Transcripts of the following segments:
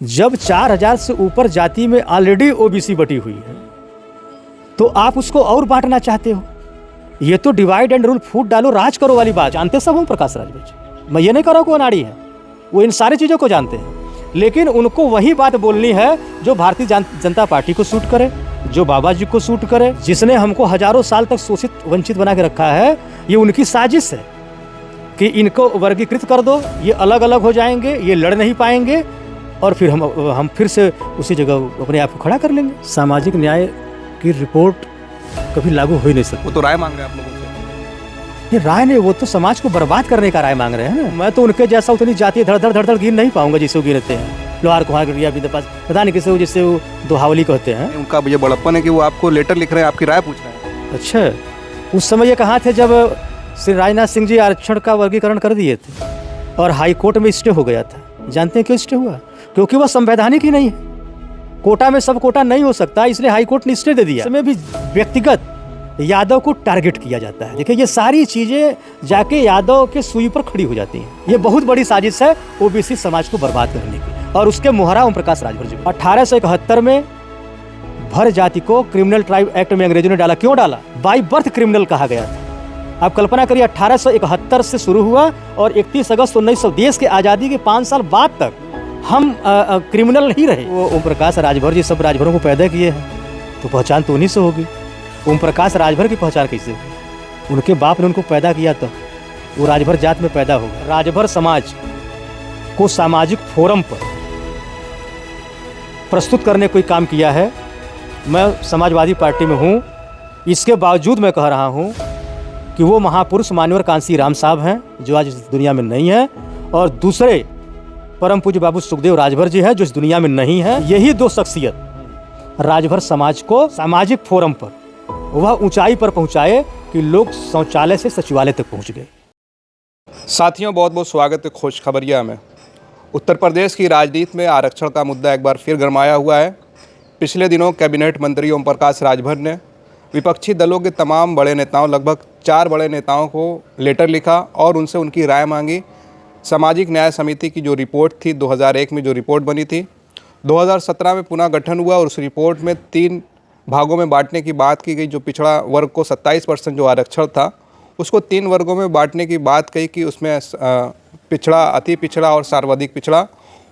जब 4000 से ऊपर जाति में ऑलरेडी ओबीसी बटी हुई है तो आप उसको और बांटना चाहते हो। ये तो डिवाइड एंड रूल, फूट डालो राज करो वाली बात जानते सब हम प्रकाश राज भर। मैं ये नहीं कह रहा हूँ वो अनाड़ी है, वो इन सारी चीज़ों को जानते हैं, लेकिन उनको वही बात बोलनी है जो भारतीय जनता पार्टी को सूट करे, जो बाबा जी को सूट करे, जिसने हमको हजारों साल तक शोषित वंचित बना के रखा है। ये उनकी साजिश है कि इनको वर्गीकृत कर दो, ये अलग अलग हो जाएंगे, ये लड़ नहीं पाएंगे और फिर हम फिर से उसी जगह अपने आप को खड़ा कर लेंगे। सामाजिक न्याय की रिपोर्ट कभी लागू हो ही नहीं सकती। वो तो राय मांग रहे हैं आप लोगों से। ये राय नहीं, वो तो समाज को बर्बाद करने का राय मांग रहे हैं ना। मैं तो उनके जैसा उतनी जातीय धड़ गिन नहीं पाऊंगा जिसे वो गिनते हैं। लोहार कुहार गिरिया भी पास पता नहीं किसे, जिससे वो दोहावली कहते हैं। उनका ये बड़प्पन है कि वो आपको लेटर लिख रहे हैं, आपकी राय पूछ रहे हैं। अच्छा, उस समय ये कहाँ थे जब श्री राजनाथ सिंह जी आरक्षण का वर्गीकरण कर दिए थे और हाई कोर्ट में स्टे हो गया था। जानते हैं क्यों स्टे हुआ? क्योंकि वह संवैधानिक ही नहीं है। कोटा में सब कोटा नहीं हो सकता, इसलिए हाई कोर्ट ने स्टे दे दिया। इसमें भी व्यक्तिगत यादव को टारगेट किया जाता है। देखिए, ये सारी चीजें जाके यादव के सुई पर खड़ी हो जाती हैं। ये बहुत बड़ी साजिश है ओबीसी समाज को बर्बाद करने की, और उसके मोहरा ओम प्रकाश राजभर जी। 1871 में भर जाति को क्रिमिनल ट्राइब एक्ट में अंग्रेजों ने डाला। क्यों डाला? बाई बर्थ क्रिमिनल कहा गया था। आप कल्पना करिए, 1871 से शुरू हुआ और 31 अगस्त 1900, देश की आज़ादी के 5 साल बाद तक हम क्रिमिनल नहीं रहे। वो ओम प्रकाश राजभर जी सब राजभरों को पैदा किए हैं, तो पहचान तो उन्हीं से होगी। ओम प्रकाश राजभर की पहचान कैसे होगी? उनके बाप ने उनको पैदा किया, तो वो राजभर जात में पैदा होगा। राजभर समाज को सामाजिक फोरम पर प्रस्तुत करने कोई काम किया है। मैं समाजवादी पार्टी में हूँ, इसके बावजूद मैं कह रहा हूँ कि वो महापुरुष मान्यवर कांसी राम साहब हैं जो आज इस दुनिया में नहीं है, और दूसरे परम पूज्य बाबू सुखदेव राजभर जी हैं जो इस दुनिया में नहीं है। यही दो शख्सियत राजभर समाज को सामाजिक फोरम पर वह ऊंचाई पर पहुंचाए कि लोग शौचालय से सचिवालय तक पहुंच गए। साथियों, बहुत बहुत स्वागत है खोज खबरिया में। उत्तर प्रदेश की राजनीति में आरक्षण का मुद्दा एक बार फिर गरमाया हुआ है। पिछले दिनों कैबिनेट मंत्री ओम प्रकाश राजभर ने विपक्षी दलों के तमाम बड़े नेताओं, लगभग 4 बड़े नेताओं को लेटर लिखा और उनसे उनकी राय मांगी। सामाजिक न्याय समिति की जो रिपोर्ट थी, 2001 में जो रिपोर्ट बनी थी, 2017 में पुनः गठन हुआ और उस रिपोर्ट में 3 भागों में बांटने की बात की गई। जो पिछड़ा वर्ग को 27% जो आरक्षण था, उसको 3 वर्गों में बांटने की बात कही कि उसमें पिछड़ा, अति पिछड़ा और सर्वाधिक पिछड़ा।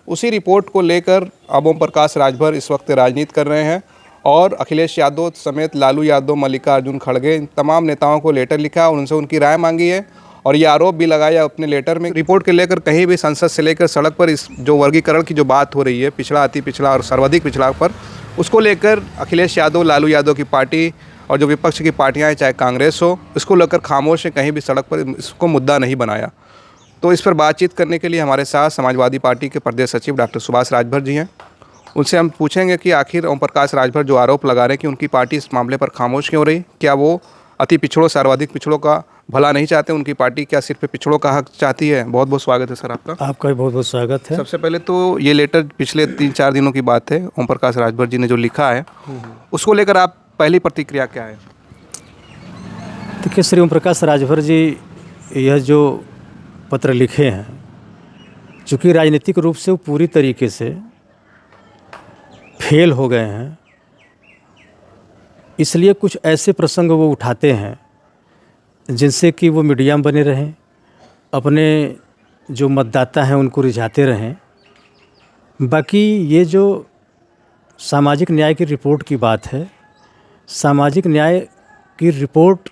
उसी रिपोर्ट को लेकर अब ओम प्रकाश राजभर इस वक्त राजनीति कर रहे हैं और अखिलेश यादव समेत लालू यादव, मल्लिकार्जुन खड़गे, इन तमाम नेताओं को लेटर लिखा और उनसे उनकी राय मांगी है। और ये आरोप भी लगाया अपने लेटर में, रिपोर्ट के लेकर कहीं भी संसद से लेकर सड़क पर इस जो वर्गीकरण की जो बात हो रही है, पिछड़ा, अति पिछड़ा और सर्वाधिक पिछड़ा पर, उसको लेकर अखिलेश यादव, लालू यादव की पार्टी और जो विपक्ष की पार्टियां हैं, चाहे कांग्रेस हो, इसको लेकर खामोश है। कहीं भी सड़क पर इसको मुद्दा नहीं बनाया। तो इस पर बातचीत करने के लिए हमारे साथ समाजवादी पार्टी के प्रदेश सचिव डॉक्टर सुभाष राजभर जी हैं। उनसे हम पूछेंगे कि आखिर ओम प्रकाश राजभर जो आरोप लगा रहे हैं कि उनकी पार्टी इस मामले पर खामोश क्यों रही। क्या वो अति पिछड़ों, सर्वाधिक पिछड़ों का भला नहीं चाहते? उनकी पार्टी क्या सिर्फ पिछड़ों का हक चाहती है? बहुत बहुत स्वागत है सर आपका। आपका भी बहुत बहुत स्वागत है। सबसे पहले तो ये लेटर पिछले 3-4 दिनों की बात है, ओम प्रकाश राजभर जी ने जो लिखा है, उसको लेकर आप पहली प्रतिक्रिया क्या है? देखिए, श्री ओम प्रकाश राजभर जी यह जो पत्र लिखे हैं, चूँकि राजनीतिक रूप से वो पूरी तरीके से फेल हो गए हैं, इसलिए कुछ ऐसे प्रसंग वो उठाते हैं जिनसे कि वो मीडिया में बने रहें, अपने जो मतदाता हैं उनको रिझाते रहें। बाकी ये जो सामाजिक न्याय की रिपोर्ट की बात है, सामाजिक न्याय की रिपोर्ट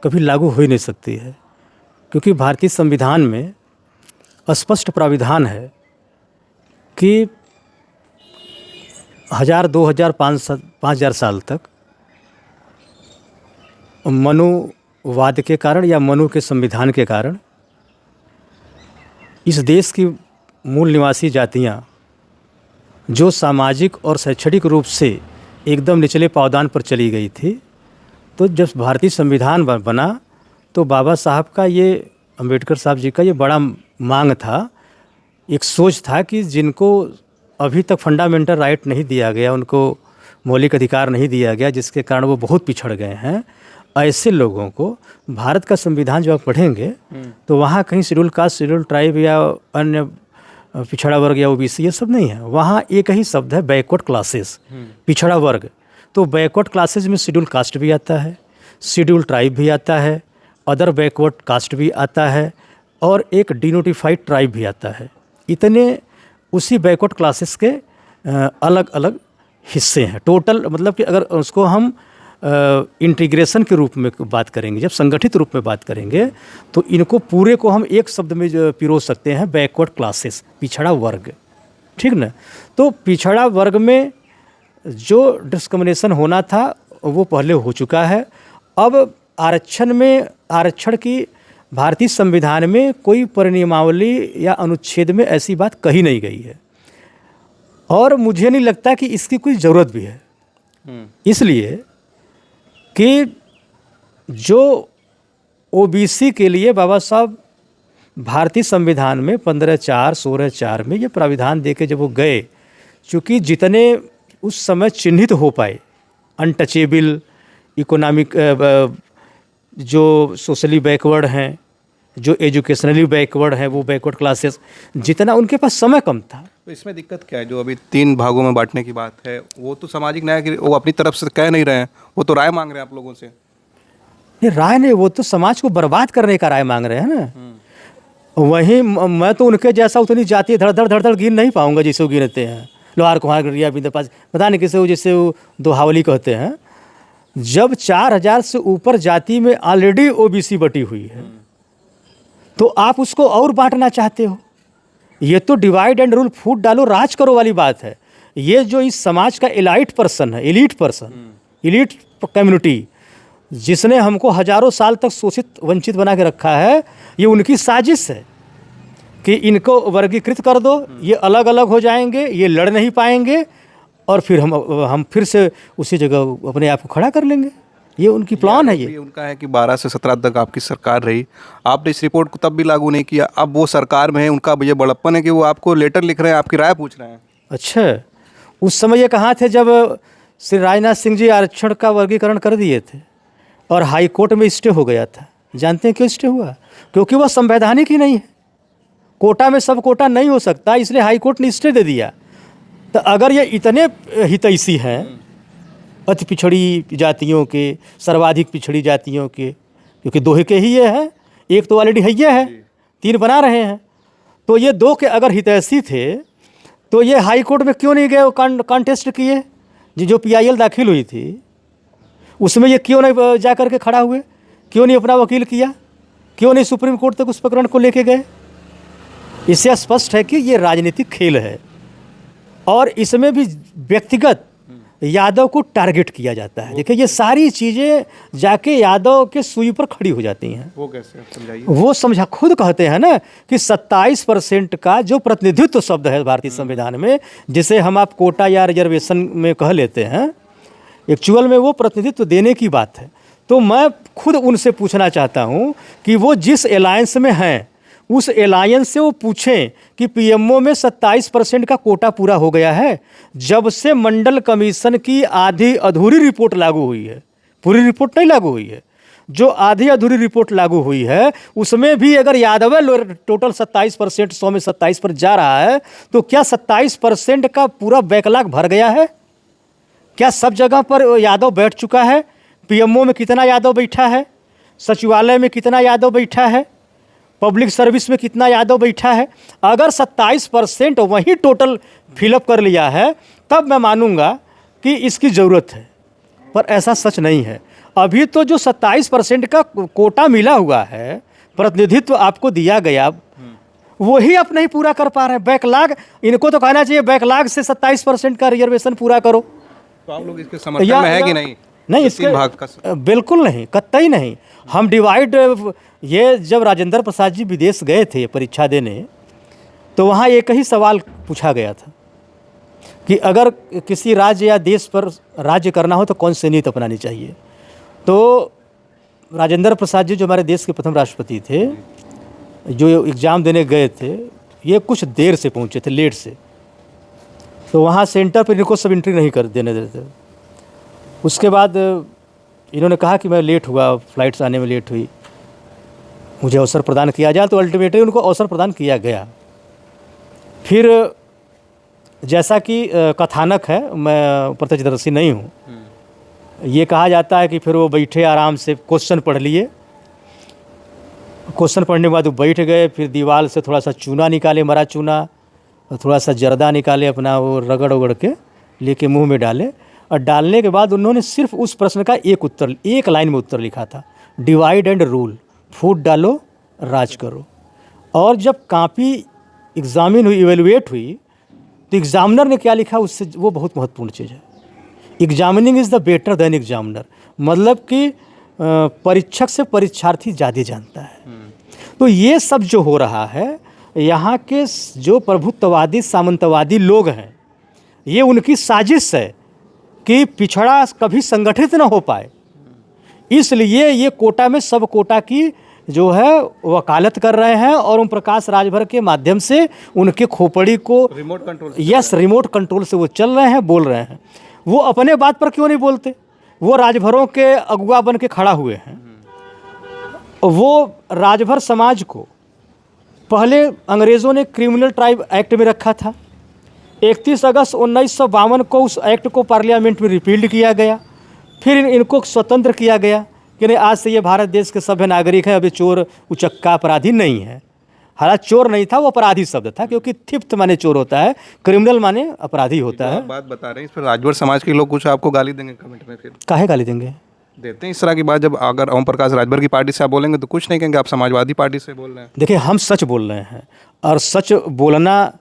कभी लागू हो ही नहीं सकती है, क्योंकि भारतीय संविधान में स्पष्ट प्राविधान है कि 1000, 2000, 5000 साल तक मनुवाद के कारण या मनु के संविधान के कारण इस देश की मूल निवासी जातियां जो सामाजिक और शैक्षणिक रूप से एकदम निचले पावदान पर चली गई थी, तो जब भारतीय संविधान बना तो बाबा साहब का ये, अम्बेडकर साहब जी का ये बड़ा मांग था, एक सोच था कि जिनको अभी तक फंडामेंटल राइट नहीं दिया गया, उनको मौलिक अधिकार नहीं दिया गया, जिसके कारण वो बहुत पिछड़ गए हैं, ऐसे लोगों को भारत का संविधान जब आप पढ़ेंगे तो वहाँ कहीं शेड्यूल कास्ट, शेड्यूल ट्राइब या अन्य पिछड़ा वर्ग या ओबीसी ये सब नहीं है। वहाँ एक ही शब्द है बैकवर्ड क्लासेस, पिछड़ा वर्ग। तो बैकवर्ड क्लासेस में शेड्यूल कास्ट भी आता है, शेड्यूल ट्राइब भी आता है, अदर बैकवर्ड कास्ट भी आता है और एक डिनोटिफाइड ट्राइब भी आता है। इतने उसी बैकवर्ड क्लासेस के अलग अलग हिस्से हैं। टोटल मतलब कि अगर उसको हम इंटीग्रेशन के रूप में बात करेंगे, जब संगठित रूप में बात करेंगे, तो इनको पूरे को हम एक शब्द में जो पिरो सकते हैं, बैकवर्ड क्लासेस, पिछड़ा वर्ग। ठीक ना। तो पिछड़ा वर्ग में जो डिस्क्रिमिनेशन होना था वो पहले हो चुका है। अब आरक्षण की भारतीय संविधान में कोई परिनियमावली या अनुच्छेद में ऐसी बात कही नहीं गई है और मुझे नहीं लगता कि इसकी कोई ज़रूरत भी है। इसलिए कि जो ओबीसी के लिए बाबा साहब भारतीय संविधान में 15(4), 16(4) में ये प्राविधान देके जब वो गए, चूँकि जितने उस समय चिन्हित हो पाए अनटचेबल, इकोनॉमिक, जो सोशली बैकवर्ड हैं, जो एजुकेशनली बैकवर्ड हैं, वो बैकवर्ड क्लासेस, जितना उनके पास समय कम था। तो इसमें दिक्कत क्या है? जो अभी 3 भागों में बांटने की बात है, वो तो सामाजिक न्याय की वो अपनी तरफ से कह नहीं रहे हैं, वो तो राय मांग रहे हैं आप लोगों से। ये राय नहीं, वो तो समाज को बर्बाद करने का राय मांग रहे हैं ना। वहीं मैं तो उनके जैसा उतनी जाति धड़ गिन नहीं पाऊंगा जैसे वो गिनते हैं, लोहार कुम्हार गढ़िया बिंदर पास, पता नहीं किसे वो जैसे वो दोहावली कहते हैं। जब 4000 से ऊपर जाति में ऑलरेडी ओबीसी बटी हुई है तो आप उसको और बांटना चाहते हो। ये तो डिवाइड एंड रूल, फूट डालो राज करो वाली बात है। ये जो इस समाज का एलाइट पर्सन है, एलीट कम्युनिटी, जिसने हमको हजारों साल तक शोषित वंचित बना के रखा है, ये उनकी साजिश है कि इनको वर्गीकृत कर दो, ये अलग अलग हो जाएंगे, ये लड़ नहीं पाएंगे और फिर हम फिर से उसी जगह अपने आप को खड़ा कर लेंगे। ये उनकी प्लान है। ये उनका है कि 12 से 17 तक आपकी सरकार रही, आपने इस रिपोर्ट को तब भी लागू नहीं किया, अब वो सरकार में है, उनका ये बड़प्पन है कि वो आपको लेटर लिख रहे हैं, आपकी राय पूछ रहे हैं। अच्छा, उस समय ये कहाँ थे जब श्री राजनाथ सिंह जी आरक्षण का वर्गीकरण कर दिए थे और हाई कोर्ट में स्टे हो गया था? जानते हैं क्यों स्टे हुआ? क्योंकि वह संवैधानिक ही नहीं है। कोटा में सब कोटा नहीं हो सकता, इसलिए हाई कोर्ट ने स्टे दे दिया। तो अगर ये इतने हितैषी हैं अति पिछड़ी जातियों के, सर्वाधिक पिछड़ी जातियों के, क्योंकि 2 के ही ये हैं, एक तो ऑलरेडी है, 3 बना रहे हैं, तो ये 2 के अगर हितैषी थे तो ये हाई कोर्ट में क्यों नहीं गए कॉन्टेस्ट किए? जो PIL दाखिल हुई थी उसमें ये क्यों नहीं जा कर के खड़ा हुए? क्यों नहीं अपना वकील किया? क्यों नहीं सुप्रीम कोर्ट तक उस प्रकरण को लेके गए? इससे स्पष्ट है कि ये राजनीतिक खेल है और इसमें भी व्यक्तिगत यादव को टारगेट किया जाता है। देखिए, ये सारी चीज़ें जाके यादव के सुई पर खड़ी हो जाती हैं। वो कैसे, समझाइए। वो खुद कहते हैं ना कि 27% का जो प्रतिनिधित्व शब्द है भारतीय संविधान में, जिसे हम आप कोटा या रिजर्वेशन में कह लेते हैं, एक्चुअल में वो प्रतिनिधित्व देने की बात है। तो मैं खुद उनसे पूछना चाहता हूँ कि वो जिस अलायंस में हैं उस अलायंस से वो पूछें कि PMO में 27% का कोटा पूरा हो गया है। जब से मंडल कमीशन की आधी अधूरी रिपोर्ट लागू हुई है, पूरी रिपोर्ट नहीं लागू हुई है, जो आधी अधूरी रिपोर्ट लागू हुई है उसमें भी अगर यादव टोटल 27%, 100 में 27 पर जा रहा है, तो क्या 27% का पूरा बैकलॉग भर गया है? क्या सब जगह पर यादव बैठ चुका है? PMO में कितना यादव बैठा है? सचिवालय में कितना यादव बैठा है? पब्लिक सर्विस में कितना यादव बैठा है? अगर 27% वही टोटल फिलअप कर लिया है तब मैं मानूंगा कि इसकी ज़रूरत है, पर ऐसा सच नहीं है। अभी तो जो 27% का कोटा मिला हुआ है, प्रतिनिधित्व आपको दिया गया, वही आप नहीं पूरा कर पा रहे हैं। बैकलॉग, इनको तो कहना चाहिए बैकलॉग से 27% का रिजर्वेशन पूरा करो। तो आप लोग इसके समर्थन में है कि नहीं? नहीं, इसके भाग का बिल्कुल नहीं, कतई नहीं। हम डिवाइड, ये जब राजेंद्र प्रसाद जी विदेश गए थे परीक्षा देने, तो वहाँ एक ही सवाल पूछा गया था कि अगर किसी राज्य या देश पर राज्य करना हो तो कौन सी नीति अपनानी चाहिए। तो राजेंद्र प्रसाद जी जो हमारे देश के प्रथम राष्ट्रपति थे, जो एग्ज़ाम देने गए थे, ये कुछ देर से पहुँचे थे, लेट से, तो वहाँ सेंटर पर इनको सब एंट्री नहीं कर देने देते। उसके बाद इन्होंने कहा कि मैं लेट हुआ, फ्लाइट्स आने में लेट हुई, मुझे अवसर प्रदान किया जाए, तो अल्टीमेटली उनको अवसर प्रदान किया गया। फिर जैसा कि कथानक है, मैं प्रत्यक्षदर्शी नहीं हूँ, ये कहा जाता है कि फिर वो बैठे आराम से, क्वेश्चन पढ़ लिए, क्वेश्चन पढ़ने के बाद वो बैठ गए, फिर दीवार से थोड़ा सा चूना निकाले, मरा चूना, और थोड़ा सा जर्दा निकाले, अपना वो रगड़ उगड़ के लेके मुंह में डाले, और डालने के बाद उन्होंने सिर्फ उस प्रश्न का एक उत्तर, एक लाइन में उत्तर लिखा था, डिवाइड एंड रूल, फूट डालो राज करो। और जब कॉपी एग्जामिन हुई, इवेलुएट हुई, तो एग्जामिनर ने क्या लिखा, उससे वो बहुत महत्वपूर्ण चीज़ है। Examining is the better than examiner, मतलब कि परीक्षक से परीक्षार्थी ज़्यादा जानता है। तो ये सब जो हो रहा है, यहाँ के जो प्रभुत्ववादी सामंतवादी लोग हैं, ये उनकी साजिश है कि पिछड़ा कभी संगठित ना हो पाए, इसलिए ये कोटा में सब कोटा की जो है वकालत कर रहे हैं, और ओम प्रकाश राजभर के माध्यम से उनके खोपड़ी को रिमोट कंट्रोल, रिमोट कंट्रोल से वो चल रहे हैं, बोल रहे हैं। वो अपने बात पर क्यों नहीं बोलते? वो राजभरों के अगुआ बन के खड़ा हुए हैं। वो राजभर समाज को पहले अंग्रेज़ों ने क्रिमिनल ट्राइब एक्ट में रखा था, 31 अगस्त 1952 को उस एक्ट को पार्लियामेंट में रिपील्ड किया गया, फिर इनको स्वतंत्र किया गया कि नहीं, आज से ये भारत देश के सभ्य नागरिक हैं, अभी चोर उचक्का अपराधी नहीं है। हालांकि चोर नहीं था, वो अपराधी शब्द था, क्योंकि थिफ्ट माने चोर होता है, क्रिमिनल माने अपराधी होता है। बात बता रहे हैं, इस पर राजभर समाज के लोग कुछ आपको गाली देंगे कमेंट में, फिर काहे गाली देंगे? देते हैं इस तरह की बात। जब अगर ओम प्रकाश राजभर की पार्टी से आप बोलेंगे तो कुछ नहीं कहेंगे, आप समाजवादी पार्टी से बोल रहे हैं। देखिए, हम सच बोल रहे हैं, और सच बोलना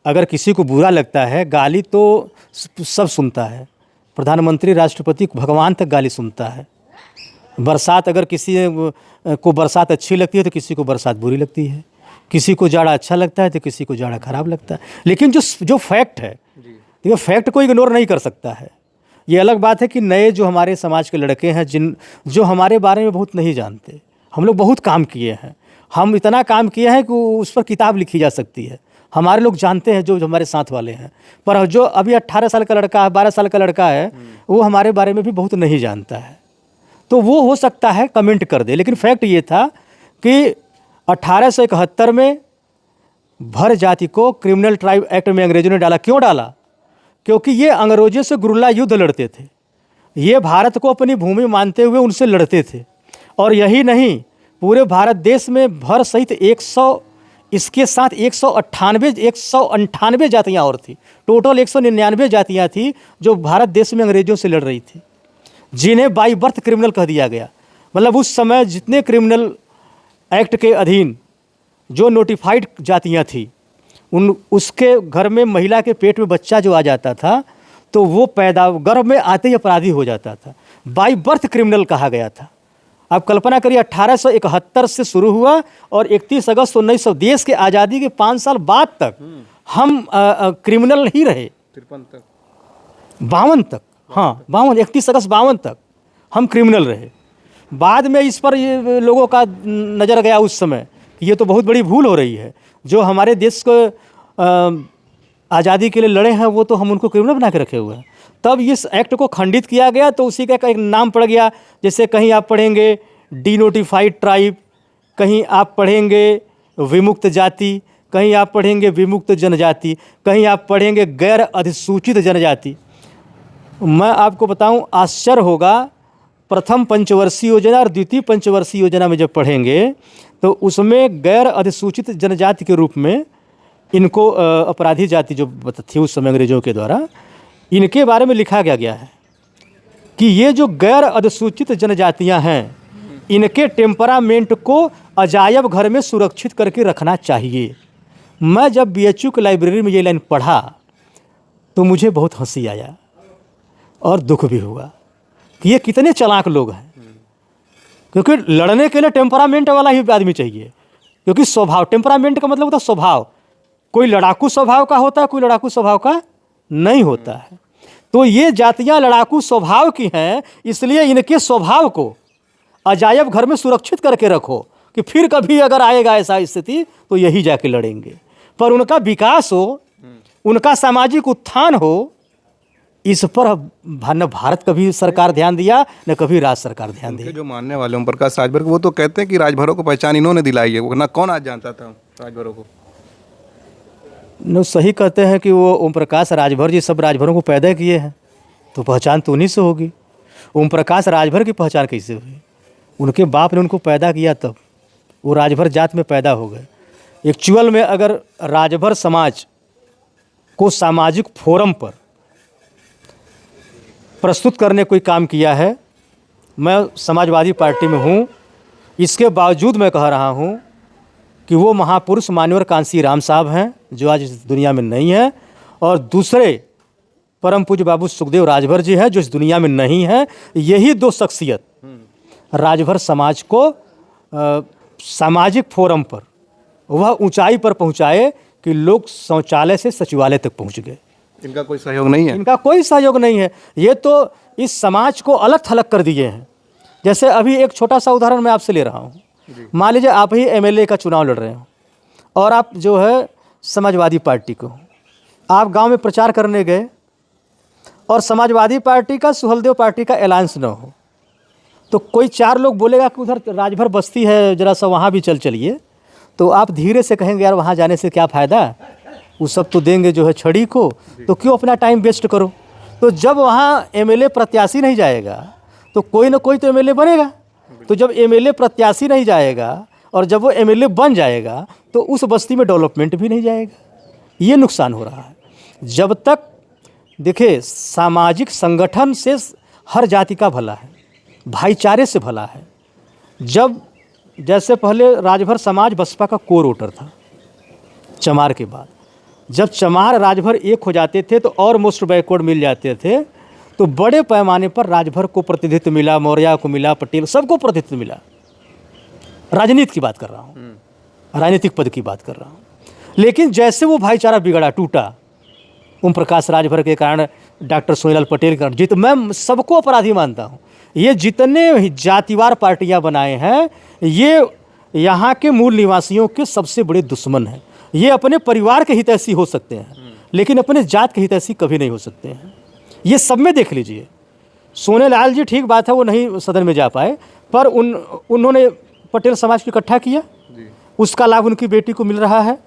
अगर किसी को बुरा लगता है, गाली तो सब सुनता है, प्रधानमंत्री, राष्ट्रपति, भगवान तक गाली सुनता है। बरसात, अगर किसी को बरसात अच्छी लगती है तो किसी को बरसात बुरी लगती है, किसी को जाड़ा अच्छा लगता है तो किसी को जाड़ा खराब लगता है। लेकिन जो फैक्ट है, देखिए, फैक्ट को इग्नोर नहीं कर सकता है। ये अलग बात है कि नए जो हमारे समाज के लड़के हैं, जो हमारे बारे में बहुत नहीं जानते, हम लोग बहुत काम किए हैं, हम इतना काम किए हैं कि उस पर किताब लिखी जा सकती है, हमारे लोग जानते हैं जो हमारे साथ वाले हैं। पर जो अभी 18 साल का लड़का है, 12 साल का लड़का है, वो हमारे बारे में भी बहुत नहीं जानता है, तो वो हो सकता है कमेंट कर दे। लेकिन फैक्ट ये था कि 1871 में भर जाति को क्रिमिनल ट्राइब एक्ट में अंग्रेजों ने डाला। क्यों डाला? क्योंकि ये अंग्रेजों से गुरिल्ला युद्ध लड़ते थे, ये भारत को अपनी भूमि मानते हुए उनसे लड़ते थे। और यही नहीं, पूरे भारत देश में भर सहित 100, इसके साथ 198 जातियाँ और थी, टोटल 199 जातियाँ थी जो भारत देश में अंग्रेजों से लड़ रही थी, जिन्हें बाई बर्थ क्रिमिनल कह दिया गया। मतलब उस समय जितने क्रिमिनल एक्ट के अधीन जो नोटिफाइड जातियाँ थी, उसके घर में महिला के पेट में बच्चा जो आ जाता था, तो वो गर्भ में आते ही अपराधी हो जाता था, बाई बर्थ क्रिमिनल कहा गया था। आप कल्पना करिए, 1871 से शुरू हुआ और 31 अगस्त 1900, देश के आज़ादी के 5 साल बाद तक हम क्रिमिनल ही रहे। 52 तक, हाँ 52, 31 अगस्त 52 तक हम क्रिमिनल रहे। बाद में इस पर ये लोगों का नज़र गया उस समय कि ये तो बहुत बड़ी भूल हो रही है, जो हमारे देश को आज़ादी के लिए लड़े हैं, वो तो हम उनको क्रिमिनल बना के रखे हुए हैं। तब इस एक्ट को खंडित किया गया, तो उसी का एक नाम पड़ गया। जैसे कहीं आप पढ़ेंगे डीनोटिफाइड ट्राइब, कहीं आप पढ़ेंगे विमुक्त जाति, कहीं आप पढ़ेंगे विमुक्त जनजाति, कहीं आप पढ़ेंगे गैर अधिसूचित जनजाति। मैं आपको बताऊं, आश्चर्य होगा, प्रथम पंचवर्षीय योजना और द्वितीय पंचवर्षीय योजना में जब पढ़ेंगे तो उसमें गैर अधिसूचित जनजाति के रूप में इनको अपराधी जाति जो थी उस समय अंग्रेजों के द्वारा, इनके बारे में लिखा गया है कि ये जो गैर अधिसूचित जनजातियां हैं, इनके टेम्परामेंट को अजायब घर में सुरक्षित करके रखना चाहिए। मैं जब बीएचयू की लाइब्रेरी में ये लाइन पढ़ा तो मुझे बहुत हंसी आया और दुख भी हुआ कि ये कितने चालाक लोग हैं, क्योंकि लड़ने के लिए टेम्परामेंट वाला ही आदमी चाहिए। क्योंकि स्वभाव, टेम्परामेंट का मतलब होता है स्वभाव, कोई लड़ाकू स्वभाव का होता है, कोई लड़ाकू स्वभाव का नहीं होता है। तो ये जातियां लड़ाकू स्वभाव की हैं, इसलिए इनके स्वभाव को अजायब घर में सुरक्षित करके रखो कि फिर कभी अगर आएगा ऐसा स्थिति तो यही जाके लड़ेंगे। पर उनका विकास हो, उनका सामाजिक उत्थान हो, इस पर न भारत कभी सरकार ध्यान दिया, न कभी राज्य सरकार ध्यान दिया। जो मानने वाले ओम प्रकाश राजभर, वो तो कहते हैं कि राजभरों को पहचान इन्होंने दिलाई है, वरना कौन आज जानता था राजभरों को। न सही कहते हैं कि वो ओम प्रकाश राजभर जी सब राजभरों को पैदा किए हैं, तो पहचान तो उन्हीं से होगी। ओम प्रकाश राजभर की पहचान कैसे हुई? उनके बाप ने उनको पैदा किया, तब वो राजभर जात में पैदा हो गए। एक्चुअल में अगर राजभर समाज को सामाजिक फोरम पर प्रस्तुत करने कोई काम किया है, मैं समाजवादी पार्टी में हूँ, इसके बावजूद मैं कह रहा हूँ कि वो महापुरुष मान्यवर कांसी राम साहब हैं जो आज इस दुनिया में नहीं है, और दूसरे परम पूज्य बाबू सुखदेव राजभर जी हैं जो इस दुनिया में नहीं है। यही दो शख्सियत राजभर समाज को सामाजिक फोरम पर वह ऊंचाई पर पहुंचाए कि लोग शौचालय से सचिवालय तक पहुंच गए। इनका कोई सहयोग नहीं है? इनका कोई सहयोग नहीं है। ये तो इस समाज को अलग थलग कर दिए हैं। जैसे अभी एक छोटा सा उदाहरण मैं आपसे ले रहा हूँ। मान लीजिए आप ही एमएलए का चुनाव लड़ रहे हो और आप जो है समाजवादी पार्टी को, आप गांव में प्रचार करने गए और समाजवादी पार्टी का सुहलदेव पार्टी का अलायंस न हो, तो कोई चार लोग बोलेगा कि उधर राजभर बस्ती है, जरा सा वहाँ भी चलिए, तो आप धीरे से कहेंगे यार वहाँ जाने से क्या फ़ायदा, वो सब तो देंगे जो है छड़ी को, तो क्यों अपना टाइम वेस्ट करो। तो जब वहाँ एमएलए प्रत्याशी नहीं जाएगा तो कोई ना कोई तो एमएलए बनेगा। तो जब एमएलए प्रत्याशी नहीं जाएगा और जब वो एमएलए बन जाएगा तो उस बस्ती में डेवलपमेंट भी नहीं जाएगा। ये नुकसान हो रहा है। जब तक देखिए सामाजिक संगठन से हर जाति का भला है, भाईचारे से भला है। जब जैसे पहले राजभर समाज बसपा का कोर वोटर था, चमार के बाद जब चमार राजभर एक हो जाते थे तो और मोस्ट बैकवर्ड मिल जाते थे, तो बड़े पैमाने पर राजभर को प्रतिनिधित्व मिला, मौर्य को मिला, पटेल सबको प्रतिनिधित्व मिला। राजनीति की बात कर रहा हूँ, राजनीतिक पद की बात कर रहा हूँ। लेकिन जैसे वो भाईचारा बिगड़ा, टूटा, ओम प्रकाश राजभर के कारण, डॉक्टर सोनीलाल पटेल के कारण, मैं सबको अपराधी मानता हूँ। ये जितने जातिवार पार्टियाँ बनाए हैं ये यहाँ के मूल निवासियों के सबसे बड़े दुश्मन हैं। ये अपने परिवार के हितैषी हो सकते हैं लेकिन अपने जात के हितैषी कभी नहीं हो सकते हैं। ये सब में देख लीजिए। सोनेलाल जी ठीक बात है वो नहीं सदन में जा पाए, पर उन्होंने पटेल समाज को इकट्ठा किया, उसका लाभ उनकी बेटी को मिल रहा है,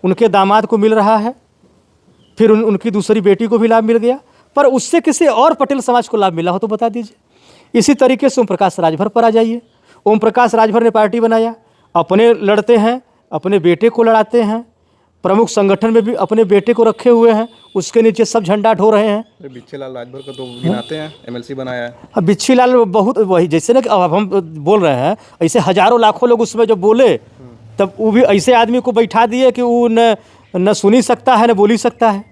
उनके दामाद को मिल रहा है, फिर उनकी दूसरी बेटी को भी लाभ मिल गया। पर उससे किसी और पटेल समाज को लाभ मिला हो तो बता दीजिए। इसी तरीके से ओम प्रकाश राजभर पर आ जाइए। ओम प्रकाश राजभर ने पार्टी बनाया, अपने लड़ते हैं, अपने बेटे को लड़ाते हैं, प्रमुख संगठन में भी अपने बेटे को रखे हुए हैं, उसके नीचे सब झंडा ढो रहे हैं। बिच्छीलाल राजभर को तो गिनाते हैं, एमएलसी बनाया है। अब बिच्छीलाल बहुत वही, जैसे ना कि अब हम बोल रहे हैं ऐसे हजारों लाखों लोग उसमें जब बोले तब वो भी ऐसे आदमी को बैठा दिए कि वो न सुन ही सकता है न बोल ही सकता है।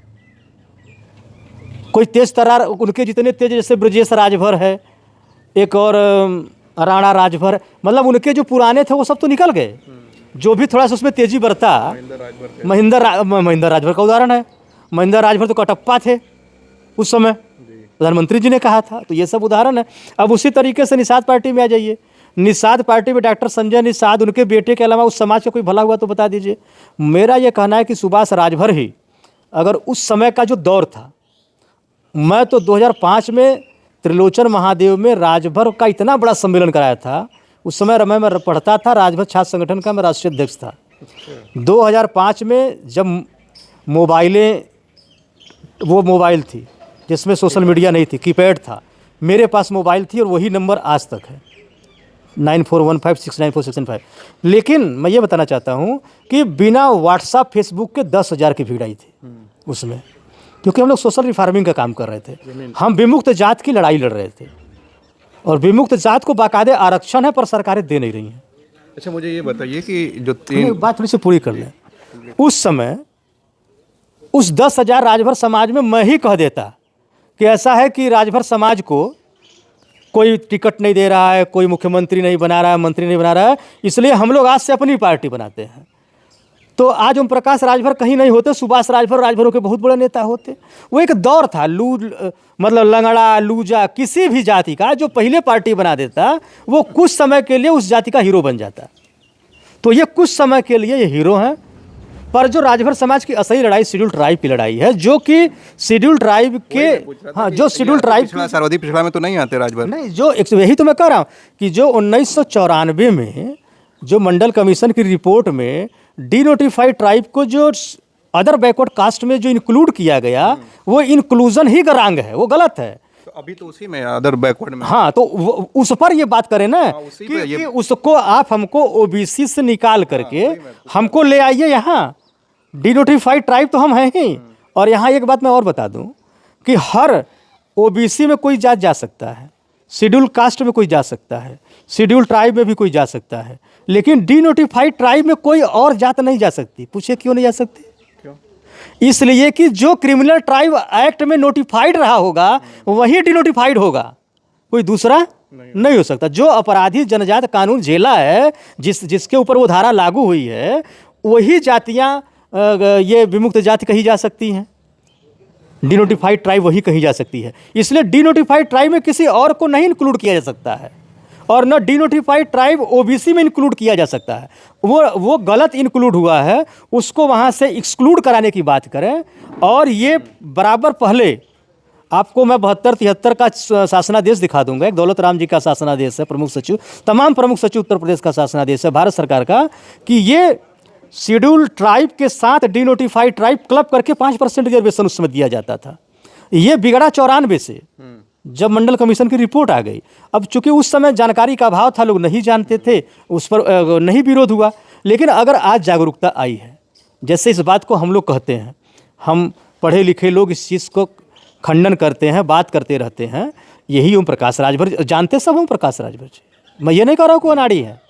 कोई तेज तरार उनके जितने तेज, जैसे ब्रजेश राजभर है, एक और राणा राजभर, मतलब उनके जो पुराने थे वो सब तो निकल गए। जो भी थोड़ा सा उसमें तेजी बरता, महेंद्र राजभर का उदाहरण है। महेंद्र राजभर तो कटप्पा थे उस समय, प्रधानमंत्री जी ने कहा था। तो ये सब उदाहरण है। अब उसी तरीके से निषाद पार्टी में आ जाइए। निषाद पार्टी में डॉक्टर संजय निषाद, उनके बेटे के अलावा उस समाज का कोई भला हुआ तो बता दीजिए। मेरा ये कहना है कि सुभाष राजभर ही अगर उस समय का जो दौर था, मैं तो 2005 में त्रिलोचन महादेव में राजभर का इतना बड़ा सम्मेलन कराया था। उस समय मैं पढ़ता था, राजभर छात्र संगठन का मैं राष्ट्रीय अध्यक्ष था। 2005 में जब वो मोबाइल थी जिसमें सोशल मीडिया नहीं थी, कीपैड था, मेरे पास मोबाइल थी और वही नंबर आज तक है 9415694695। लेकिन मैं ये बताना चाहता हूँ कि बिना व्हाट्सएप फेसबुक के 10,000 की भीड़ आई थी उसमें, क्योंकि हम लोग सोशल रिफॉर्मिंग का काम कर रहे थे। हम विमुक्त जात की लड़ाई लड़ रहे थे और विमुक्त जात को बाकायदे आरक्षण है पर सरकारें दे नहीं रही हैं। अच्छा, मुझे ये बताइए कि जो तीन बात थोड़ी सी पूरी कर लें। उस समय उस 10,000 राजभर समाज में मैं ही कह देता कि ऐसा है कि राजभर समाज को कोई टिकट नहीं दे रहा है, कोई मुख्यमंत्री नहीं बना रहा है, मंत्री नहीं बना रहा है, इसलिए हम लोग आज से अपनी पार्टी बनाते हैं। तो आज ओम प्रकाश राजभर कहीं नहीं होते, सुभाष राजभर राजभरों के बहुत बड़े नेता होते। वो एक दौर था, मतलब लंगड़ा लूजा किसी भी जाति का जो पहले पार्टी बना देता वो कुछ समय के लिए उस जाति का हीरो बन जाता। तो ये कुछ समय के लिए ये हीरो हैं। पर जो राजभर समाज की असली लड़ाई शेड्यूल ट्राइब की लड़ाई है, जो कि शेड्यूल ट्राइब के, हाँ, जो शेड्यूल ट्राइब सर्वाधिक पिछड़ा में तो नहीं आते राजभर, नहीं, जो यही तो मैं कह रहा हूँ कि जो 1994 में जो मंडल कमीशन की रिपोर्ट में डी नोटिफाइड ट्राइब को जो अदर बैकवर्ड कास्ट में जो इंक्लूड किया गया वो इंक्लूजन ही गरांग है, वो गलत है। तो अभी तो उसी में अदर बैकवर्ड में। हाँ, तो उस पर ये बात करें ना उसी पे कि उसको आप हमको ओबीसी से निकाल करके हमको ले आइए यहाँ। डिनोटिफाइड ट्राइब तो हम हैं ही। और यहाँ एक बात मैं और बता दूं कि हर ओबीसी में कोई जात जा सकता है, शेड्यूल कास्ट में कोई जा सकता है, शेड्यूल ट्राइब में भी कोई जा सकता है, लेकिन डिनोटिफाइड ट्राइब में कोई और जात नहीं जा सकती। पूछे क्यों नहीं जा सकती? इसलिए कि जो क्रिमिनल ट्राइब एक्ट में नोटिफाइड रहा होगा वही डिनोटिफाइड होगा, कोई दूसरा नहीं हो सकता। जो अपराधी जनजात कानून झेला है, जिसके ऊपर वो धारा लागू हुई है, वही जातियां ये विमुक्त जाति कही जा सकती हैं, डिनोटिफाइड ट्राइब वही कही जा सकती है। इसलिए डिनोटिफाइड ट्राइब में किसी और को नहीं इंक्लूड किया जा सकता है, और न डिनोटिफाइड ट्राइब ओबीसी में इंक्लूड किया जा सकता है। वो गलत इंक्लूड हुआ है, उसको वहाँ से एक्सक्लूड कराने की बात करें। और ये बराबर पहले आपको मैं 72-73 का शासनादेश दिखा दूंगा। एक दौलत राम जी का शासनादेश है, प्रमुख सचिव, तमाम प्रमुख सचिव उत्तर प्रदेश का शासनादेश है भारत सरकार का, कि ये शेड्यूल ट्राइब के साथ डिनोटिफाइड ट्राइब क्लब करके 5% रिजर्वेशन उस समय दिया जाता था। ये बिगड़ा 94 से, जब मंडल कमीशन की रिपोर्ट आ गई। अब चूंकि उस समय जानकारी का अभाव था, लोग नहीं जानते थे, उस पर नहीं विरोध हुआ। लेकिन अगर आज जागरूकता आई है, जैसे इस बात को हम लोग कहते हैं, हम पढ़े लिखे लोग इस चीज़ को खंडन करते हैं, बात करते रहते हैं, यही ओम प्रकाश राजभर जानते, सब ओम प्रकाश राजभर जी। मैं ये नहीं कह रहा हूँ कि वो अनाड़ी है,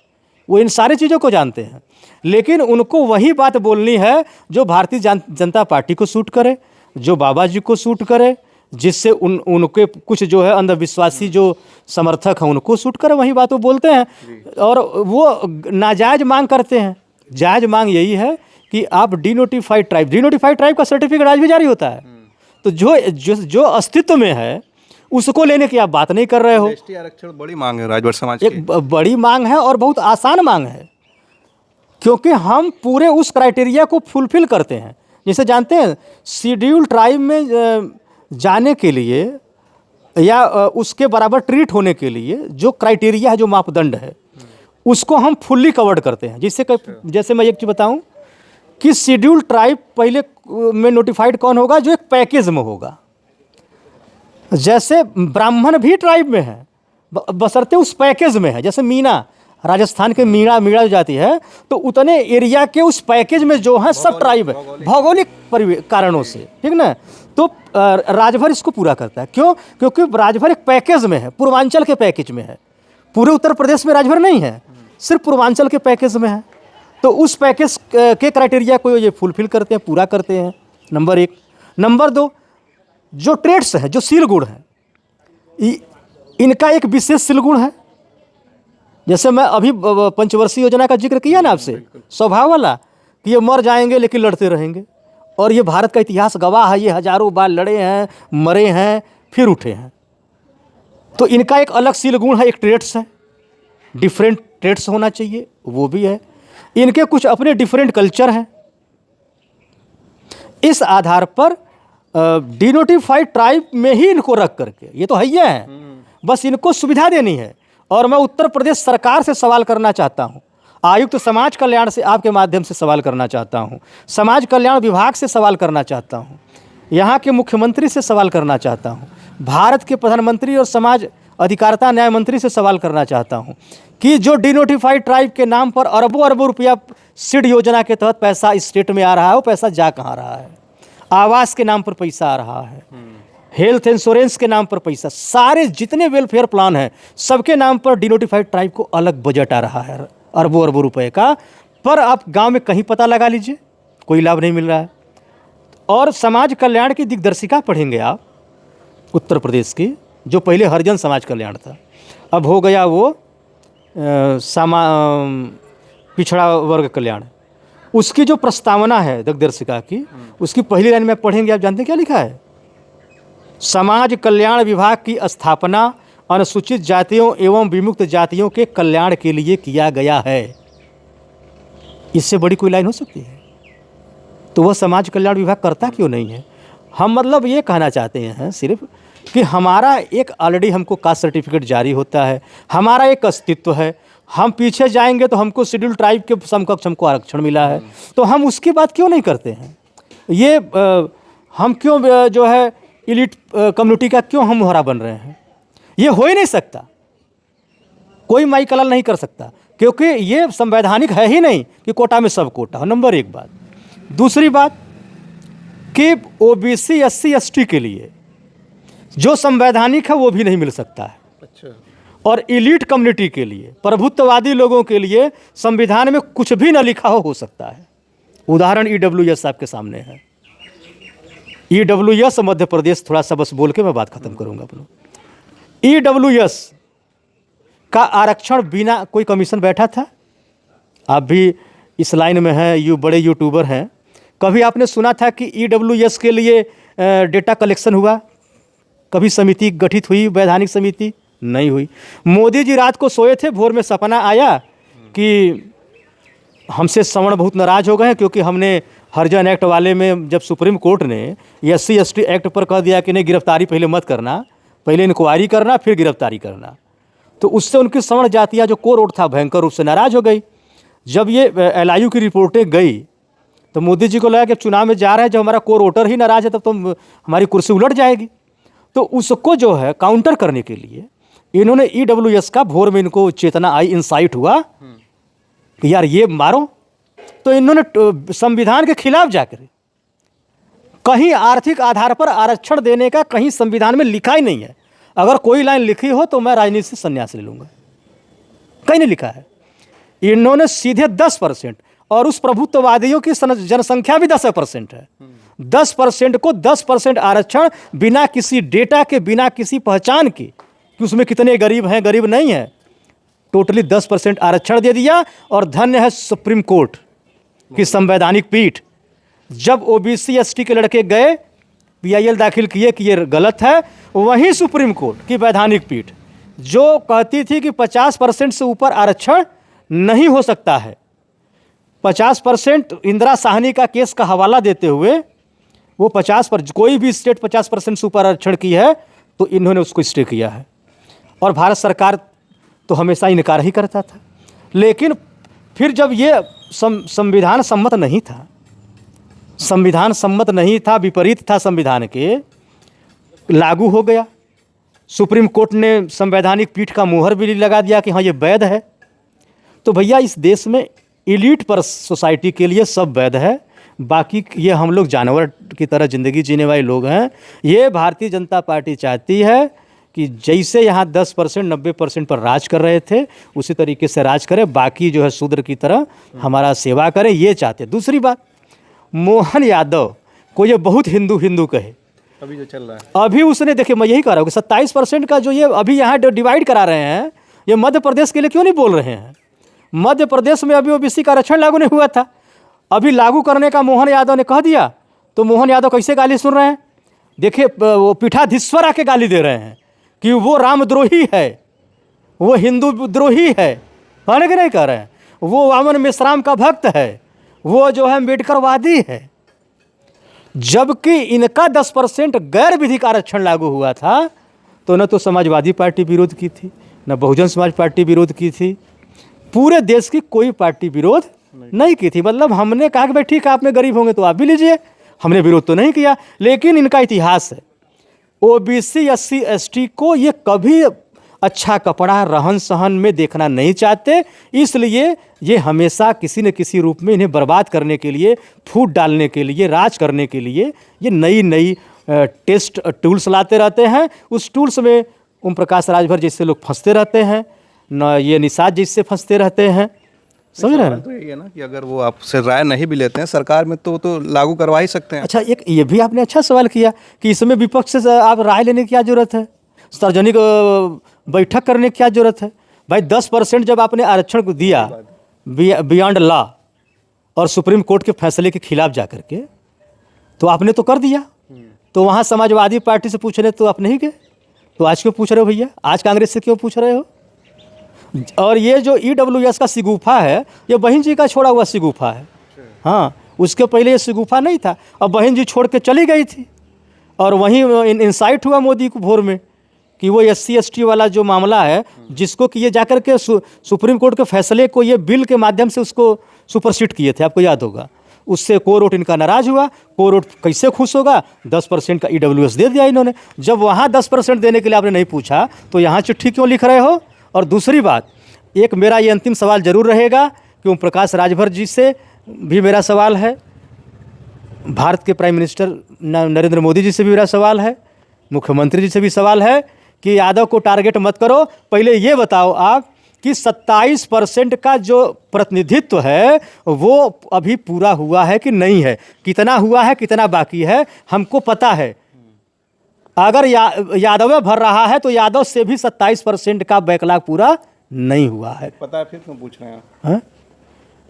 वो इन सारी चीज़ों को जानते हैं, लेकिन उनको वही बात बोलनी है जो भारतीय जनता पार्टी को सूट करे, जो बाबा जी को सूट करे, जिससे उनके कुछ जो है अंधविश्वासी जो समर्थक हैं उनको सूट करे, वही बात वो बोलते हैं। और वो नाजायज मांग करते हैं। जायज मांग यही है कि आप डिनोटिफाइड ट्राइब का सर्टिफिकेट आज भी जारी होता है। तो जो अस्तित्व में है उसको लेने की आप बात नहीं कर रहे हो। एसटी आरक्षण बड़ी मांग है राजभर समाज की। एक बड़ी मांग है और बहुत आसान मांग है, क्योंकि हम पूरे उस क्राइटेरिया को फुलफिल करते हैं। जैसे जानते हैं, शेड्यूल ट्राइब में जाने के लिए या उसके बराबर ट्रीट होने के लिए जो क्राइटेरिया है, जो मापदंड है, उसको हम फुल्ली कवर्ड करते हैं। जैसे मैं एक चीज़ बताऊं कि शेड्यूल ट्राइब पहले में नोटिफाइड कौन होगा? जो एक पैकेज में होगा। जैसे ब्राह्मण भी ट्राइब में है, बशर्ते उस पैकेज में है। जैसे मीणा, राजस्थान के मीणा जाती है, तो उतने एरिया के उस पैकेज में जो है सब ट्राइब है, भौगोलिक कारणों से, ठीक ना। तो राजभर इसको पूरा करता है। क्यों? क्योंकि राजभर एक पैकेज में है, पूर्वांचल के पैकेज में है। पूरे उत्तर प्रदेश में राजभर नहीं है, सिर्फ पूर्वांचल के पैकेज में है। तो उस पैकेज के क्राइटेरिया को ये फुलफिल करते हैं, पूरा करते हैं, नंबर 1। नंबर 2, जो ट्रेड्स हैं, जो सील गुण हैं, इनका एक विशेष सील गुण है। जैसे मैं अभी पंचवर्षीय योजना का जिक्र किया ना आपसे, स्वभाव वाला, कि ये मर जाएंगे लेकिन लड़ते रहेंगे। और ये भारत का इतिहास गवाह है, ये हजारों बार लड़े हैं, मरे हैं, फिर उठे हैं। तो इनका एक अलग सील गुण है, एक ट्रेड्स है, डिफरेंट ट्रेड्स होना चाहिए, वो भी है। इनके कुछ अपने डिफरेंट कल्चर हैं। इस आधार पर डिनोटिफाइड ट्राइब में ही इनको रख करके, ये तो है, बस इनको सुविधा देनी है। और मैं उत्तर प्रदेश सरकार से सवाल करना चाहता हूँ, आयुक्त समाज कल्याण से आपके माध्यम से सवाल करना चाहता हूँ, समाज कल्याण विभाग से सवाल करना चाहता हूँ, यहाँ के मुख्यमंत्री से सवाल करना चाहता हूँ, भारत के प्रधानमंत्री और समाज अधिकारिता न्याय मंत्री से सवाल करना चाहता हूँ कि जो डिनोटिफाइड ट्राइब के नाम पर अरबों अरबों रुपया सीड योजना के तहत पैसा स्टेट में आ रहा है, वो पैसा जा कहाँ रहा है? आवास के नाम पर पैसा आ रहा है, हेल्थ इंश्योरेंस के नाम पर पैसा, सारे जितने वेलफेयर प्लान हैं सबके नाम पर डिनोटिफाइड ट्राइब को अलग बजट आ रहा है, अरबों अरबों रुपए का। पर आप गांव में कहीं पता लगा लीजिए, कोई लाभ नहीं मिल रहा है। और समाज कल्याण की दिग्दर्शिका पढ़ेंगे आप उत्तर प्रदेश की, जो पहले हरिजन समाज कल्याण था, अब हो गया वो पिछड़ा वर्ग कल्याण। उसकी जो प्रस्तावना है दिग्दर्शिका की, उसकी पहली लाइन में पढ़ेंगे, आप जानते हैं क्या लिखा है? समाज कल्याण विभाग की स्थापना अनुसूचित जातियों एवं विमुक्त जातियों के कल्याण के लिए किया गया है। इससे बड़ी कोई लाइन हो सकती है? तो वह समाज कल्याण विभाग करता क्यों नहीं है? हम मतलब ये कहना चाहते हैं सिर्फ कि हमारा एक ऑलरेडी हमको कास्ट सर्टिफिकेट जारी होता है, हमारा एक अस्तित्व है। हम पीछे जाएंगे तो हमको शेड्यूल ट्राइब के समकक्ष हमको आरक्षण मिला है, तो हम उसकी बात क्यों नहीं करते हैं? ये हम क्यों जो है इलीट कम्युनिटी का क्यों हम मुहरा बन रहे हैं? ये हो ही नहीं सकता, कोई माई कलाल नहीं कर सकता, क्योंकि ये संवैधानिक है ही नहीं कि कोटा में सब कोटा हो। नंबर एक बात। दूसरी बात कि ओबीसी एससी एसटी के लिए जो संवैधानिक है वो भी नहीं मिल सकता है। अच्छा। और इलीट कम्युनिटी के लिए, प्रभुत्ववादी लोगों के लिए संविधान में कुछ भी न लिखा हो सकता है। उदाहरण ईडब्ल्यूएस आपके सामने है। ईडब्ल्यूएस मध्य प्रदेश, थोड़ा सा बस बोल के मैं बात खत्म करूंगा अपना। ईडब्ल्यूएस का आरक्षण बिना कोई कमीशन बैठा था। आप भी इस लाइन में हैं, यू बड़े यूट्यूबर हैं, कभी आपने सुना था कि ईडब्ल्यूएस के लिए डेटा कलेक्शन हुआ? कभी समिति गठित हुई, वैधानिक समिति? नहीं हुई। मोदी जी रात को सोए थे, भोर में सपना आया कि हमसे सवर्ण बहुत नाराज हो गए हैं, क्योंकि हमने हरिजन एक्ट वाले में जब सुप्रीम कोर्ट ने एससी एसटी एक्ट पर कह दिया कि नहीं, गिरफ्तारी पहले मत करना, पहले इंक्वायरी करना फिर गिरफ्तारी करना, तो उससे उनकी सवर्ण जातियाँ जो कोर वोट था भयंकर रूप से नाराज हो गई। जब ये एलआईयू की रिपोर्टें गई तो मोदी जी को लगा कि चुनाव में जा रहे हैं, जब हमारा कोर वोटर ही नाराज है तब तो हमारी कुर्सी उलट जाएगी। तो उसको जो है काउंटर करने के लिए इन्होंने ईडब्ल्यूएस का, भोर में इनको चेतना आई, इंसाइट हुआ कि यार ये मारो, तो इन्होंने संविधान के खिलाफ जाकर, कहीं आर्थिक आधार पर आरक्षण देने का कहीं संविधान में लिखा ही नहीं है। अगर कोई लाइन लिखी हो तो मैं राजनीति से संन्यास ले लूँगा, कहीं नहीं लिखा है। इन्होंने सीधे 10%, और उस प्रभुत्ववादियों की जनसंख्या भी 10% है, 10% को 10% आरक्षण बिना किसी डेटा के, बिना किसी पहचान के कि उसमें कितने गरीब हैं गरीब नहीं हैं, टोटली 10% आरक्षण दे दिया। और धन्य है सुप्रीम कोर्ट की संवैधानिक पीठ, जब ओबीसी एसटी के लड़के गए पीआईएल दाखिल किए कि ये गलत है, वहीं सुप्रीम कोर्ट की वैधानिक पीठ जो कहती थी कि 50% से ऊपर आरक्षण नहीं हो सकता है, 50%, इंदिरा साहनी का केस का हवाला देते हुए वो 50%, कोई भी स्टेट 50% से ऊपर आरक्षण की है तो इन्होंने उसको स्टे किया है। और भारत सरकार तो हमेशा इनकार ही करता था। लेकिन फिर जब ये संविधान सम्मत नहीं था, संविधान सम्मत नहीं था, विपरीत था संविधान के, लागू हो गया। सुप्रीम कोर्ट ने संवैधानिक पीठ का मुहर भी लगा दिया कि हाँ ये वैध है। तो भैया इस देश में इलीट पर सोसाइटी के लिए सब वैध है, बाकी ये हम लोग जानवर की तरह ज़िंदगी जीने वाले लोग हैं। ये भारतीय जनता पार्टी चाहती है कि जैसे यहाँ 10% 90% पर राज कर रहे थे उसी तरीके से राज करें, बाकी जो है शूद्र की तरह हमारा सेवा करें, ये चाहते। दूसरी बात, मोहन यादव को ये बहुत हिंदू कहे, अभी जो चल रहा है, अभी उसने, देखिए मैं यही कह रहा हूँ कि 27% का जो ये अभी यहाँ डिवाइड करा रहे हैं, ये मध्य प्रदेश के लिए क्यों नहीं बोल रहे हैं? मध्य प्रदेश में अभी ओबीसी का आरक्षण लागू नहीं हुआ था, अभी लागू करने का मोहन यादव ने कह दिया, तो मोहन यादव कैसे गाली सुन रहे हैं? देखिए वो पीठाधीश्वर आके गाली दे रहे हैं कि वो रामद्रोही है, वो हिंदू द्रोही है, कहने के नहीं कह रहे हैं, वो वामन मिश्राम का भक्त है, वो जो है अम्बेडकरवादी है। जबकि इनका 10% गैर विधिक आरक्षण लागू हुआ था तो न तो समाजवादी पार्टी विरोध की थी, न बहुजन समाज पार्टी विरोध की थी, पूरे देश की कोई पार्टी विरोध नहीं की थी। मतलब हमने कहा कि भाई ठीक है, आप में गरीब होंगे तो आप भी लीजिए, हमने विरोध तो नहीं किया। लेकिन इनका इतिहास है, ओबीसी एससी एसटी को ये कभी अच्छा कपड़ा रहन सहन में देखना नहीं चाहते, इसलिए ये हमेशा किसी न किसी रूप में इन्हें बर्बाद करने के लिए, फूट डालने के लिए, राज करने के लिए ये नई टेस्ट टूल्स लाते रहते हैं। उस टूल्स में ओम प्रकाश राजभर जैसे लोग फंसते रहते हैं, न ये निषाद जैसे फंसते रहते हैं। समझ रहे हैं? तो यही है ना कि अगर वो आपसे राय नहीं भी लेते हैं सरकार में तो लागू करवा ही सकते हैं। अच्छा, एक ये भी आपने अच्छा सवाल किया कि इसमें विपक्ष से आप राय लेने की क्या जरूरत है, सार्वजनिक बैठक करने की क्या जरूरत है? भाई 10% जब आपने आरक्षण को दिया बियॉन्ड लॉ और सुप्रीम कोर्ट के फैसले के खिलाफ जा करके, तो आपने तो कर दिया। तो वहाँ समाजवादी पार्टी से पूछ रहे तो आप नहीं गए, तो आज क्यों पूछ रहे हो भैया? आज कांग्रेस से क्यों पूछ रहे हो? और ये जो ईडब्ल्यूएस का सिगुफा है, ये बहन जी का छोड़ा हुआ सिगुफा है। हाँ, उसके पहले ये सिगुफा नहीं था, अब बहन जी छोड़ के चली गई थी। और वहीं इंसाइट हुआ मोदी को भोर में कि वो एससी एसटी वाला जो मामला है, जिसको कि ये जाकर के सुप्रीम कोर्ट के फैसले को ये बिल के माध्यम से उसको सुपरसीड किए थे, आपको याद होगा। उससे कोरोट इनका नाराज हुआ। कोरोट कैसे खुश होगा? 10% का EWS दे दिया इन्होंने। जब वहाँ 10% देने के लिए आपने नहीं पूछा तो यहाँ चिट्ठी क्यों लिख रहे हो? और दूसरी बात, एक मेरा ये अंतिम सवाल जरूर रहेगा कि ओम प्रकाश राजभर जी से भी मेरा सवाल है, भारत के प्राइम मिनिस्टर नरेंद्र मोदी जी से भी मेरा सवाल है, मुख्यमंत्री जी से भी सवाल है कि यादव को टारगेट मत करो। पहले ये बताओ आप कि 27% का जो प्रतिनिधित्व है वो अभी पूरा हुआ है कि नहीं है? कितना हुआ है, कितना बाकी है, हमको पता है। अगर यादव भर रहा है तो यादव से भी 27% का बैकलॉग पूरा नहीं हुआ है। पता है, फिर क्यों पूछ रहे हैं? हाँ?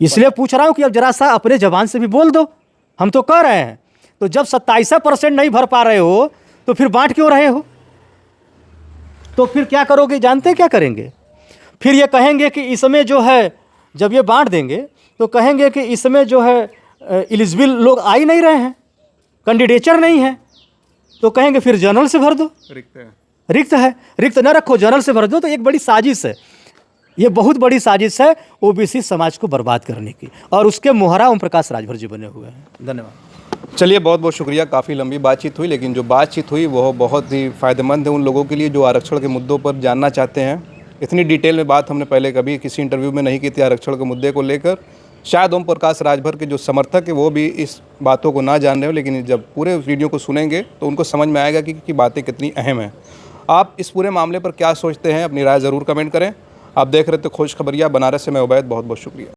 इसलिए पूछ रहा हूँ कि अब जरा सा अपने जबान से भी बोल दो। हम तो कह रहे हैं, तो जब 27% नहीं भर पा रहे हो तो फिर बांट क्यों रहे हो? तो फिर क्या करोगे? जानते हैं क्या करेंगे? फिर ये कहेंगे कि इसमें जो है, जब ये बांट देंगे तो कहेंगे कि इसमें जो है एलिजिबल लोग आ ही नहीं रहे हैं, कैंडिडेचर नहीं है, तो कहेंगे फिर जनरल से भर दो। रिक्त है, रिक्त न रखो, जनरल से भर दो। तो एक बड़ी साजिश है, ये बहुत बड़ी साजिश है ओबीसी समाज को बर्बाद करने की, और उसके मोहरा ओम प्रकाश राजभर जी बने हुए हैं। धन्यवाद। चलिए, बहुत बहुत शुक्रिया। काफ़ी लंबी बातचीत हुई, लेकिन जो बातचीत हुई वो बहुत ही फ़ायदेमंद है उन लोगों के लिए जो आरक्षण के मुद्दों पर जानना चाहते हैं। इतनी डिटेल में बात हमने पहले कभी किसी इंटरव्यू में नहीं की थी आरक्षण के मुद्दे को लेकर। शायद ओम प्रकाश राजभर के जो समर्थक है वो भी इस बातों को ना जान रहे हो, लेकिन जब पूरे वीडियो को सुनेंगे तो उनको समझ में आएगा कि बातें कितनी अहम हैं। आप इस पूरे मामले पर क्या सोचते हैं? अपनी राय ज़रूर कमेंट करें। आप देख रहे थे खोज खबरिया बनारस से मैं उबैद। बहुत बहुत शुक्रिया।